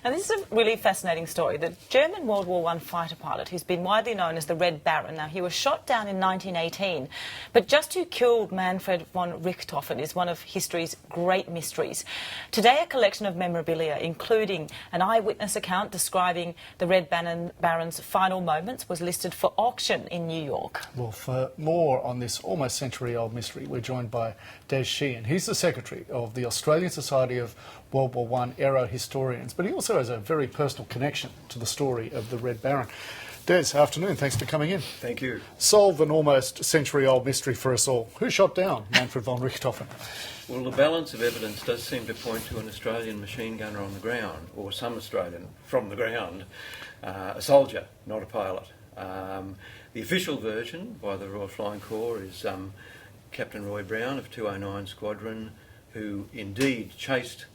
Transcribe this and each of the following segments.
And this is a really fascinating story. The German World War I fighter pilot, who's been widely known as the Red Baron. Now, he was shot down in 1918, but just who killed Manfred von Richthofen is one of history's great mysteries. Today, a collection of memorabilia, including an eyewitness account describing the Red Baron's final moments, was listed for auction in New York. Well, for more on this almost century-old mystery, we're joined by Des Sheehan. He's the Secretary of the Australian Society of World War I era historians, but he also has a very personal connection to the story of the Red Baron. Des, afternoon. Thanks for coming in. Thank you. Solve an almost century-old mystery for us all. Who shot down Manfred von Richthofen? Well, the balance of evidence does seem to point to an Australian machine gunner on the ground, or some Australian from the ground, a soldier, not a pilot. The official version by the Royal Flying Corps is Captain Roy Brown of 209 Squadron, who indeed chased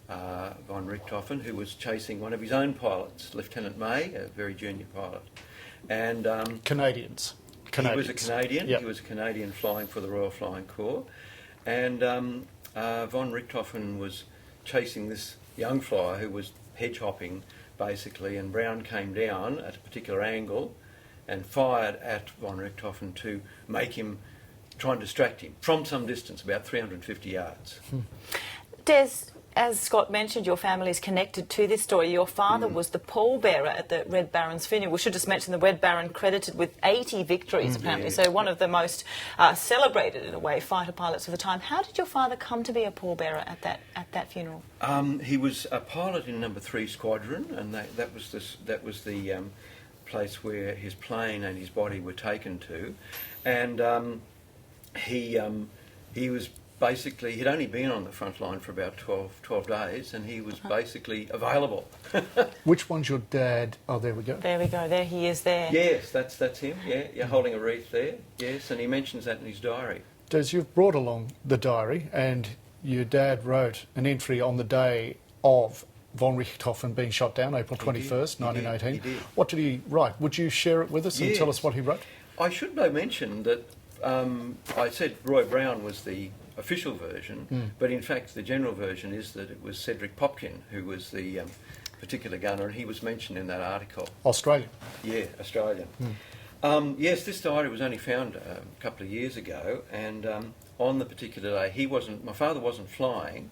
von Richthofen, who was chasing one of his own pilots, Lieutenant May, a very junior pilot. And Canadians. He was a Canadian. Yep. He was a Canadian flying for the Royal Flying Corps. And von Richthofen was chasing this young flyer who was hedge hopping, basically, and Brown came down at a particular angle and fired at von Richthofen to make him, try and distract him from some distance, about 350 yards. Des, as Scott mentioned, your family is connected to this story. Your father was the pallbearer at the Red Baron's funeral. We should just mention the Red Baron credited with 80 victories, apparently, so one of the most celebrated, in a way, fighter pilots of the time. How did your father come to be a pallbearer at that funeral? He was a pilot in Number 3 Squadron, and that was the place where his plane and his body were taken to. And he was basically, he'd only been on the front line for about 12 days, and he was basically available. Which one's your dad? Oh, there we go. There we go. There he is there. Yes, that's him, yeah, holding a wreath there, yes, and he mentions that in his diary. Des, you've brought along the diary, and your dad wrote an entry on the day of von Richthofen being shot down, April 21st, 1918. He did. What did he write? Would you share it with us and tell us what he wrote? I should though mention that I said Roy Brown was the official version, but in fact the general version is that it was Cedric Popkin who was the particular gunner, and he was mentioned in that article. Australian? Yeah, Australian. Yes, this diary was only found a couple of years ago, and on the particular day, my father wasn't flying,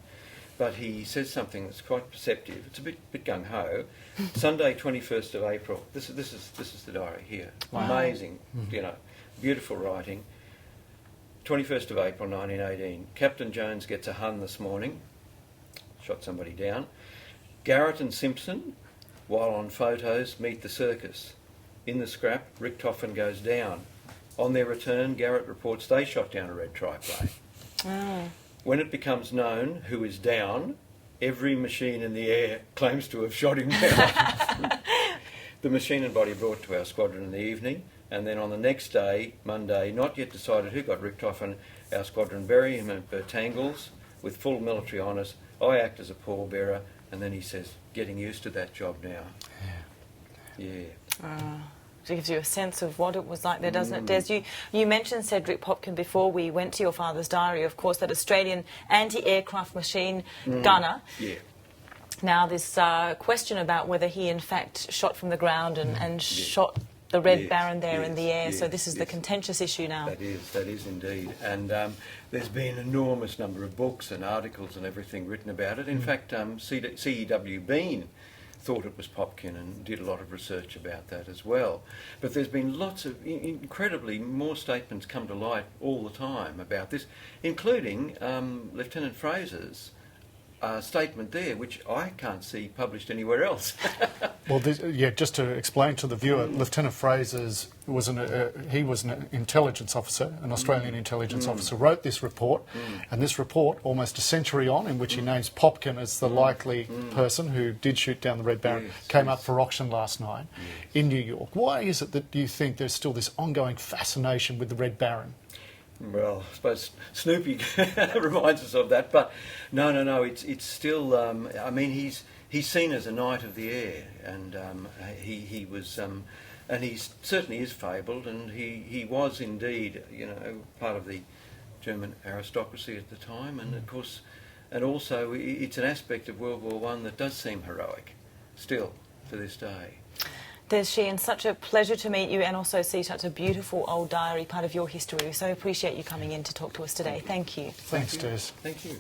but he says something that's quite perceptive. It's a bit gung-ho. Sunday, 21st of April. This is the diary here. Wow. Amazing, beautiful writing. 21st of April 1918. Captain Jones gets a Hun this morning. Shot somebody down. Garrett and Simpson, while on photos, meet the circus. In the scrap, Richthofen goes down. On their return, Garrett reports they shot down a red triplane. When it becomes known who is down, every machine in the air claims to have shot him down. The machine and body brought to our squadron in the evening, and then on the next day, Monday, not yet decided who got Richthofen, our squadron bury him at Bertangles with full military honours. I act as a pallbearer, and then he says, getting used to that job now. Yeah. It gives you a sense of what it was like there, doesn't it, Des? You mentioned Cedric Popkin before we went to your father's diary, of course, that Australian anti-aircraft machine gunner. Yeah. Now, this question about whether he, in fact, shot from the ground and shot the Red Baron there in the air. So this is the contentious issue now. That is indeed. And there's been an enormous number of books and articles and everything written about it. In fact, C.E.W. Bean thought it was Popkin and did a lot of research about that as well. But there's been lots of, incredibly, more statements come to light all the time about this, including Lieutenant Fraser's statement there, which I can't see published anywhere else. Well, just to explain to the viewer, Lieutenant Fraser's was an intelligence officer, an Australian intelligence officer, wrote this report, and this report, almost a century on, in which he names Popkin as the likely person who did shoot down the Red Baron, came up for auction last night in New York. Why is it that you think there's still this ongoing fascination with the Red Baron? Well, I suppose Snoopy reminds us of that, but no, it's still. I mean, he's seen as a knight of the air, and he was, and he certainly is fabled, and he was indeed, part of the German aristocracy at the time, and of course, and also it's an aspect of World War I that does seem heroic. still to this day. Des Sheehan, such a pleasure to meet you and also see such a beautiful old diary, part of your history. We so appreciate you coming in to talk to us today. Thank you. Thanks, Des. Thank you.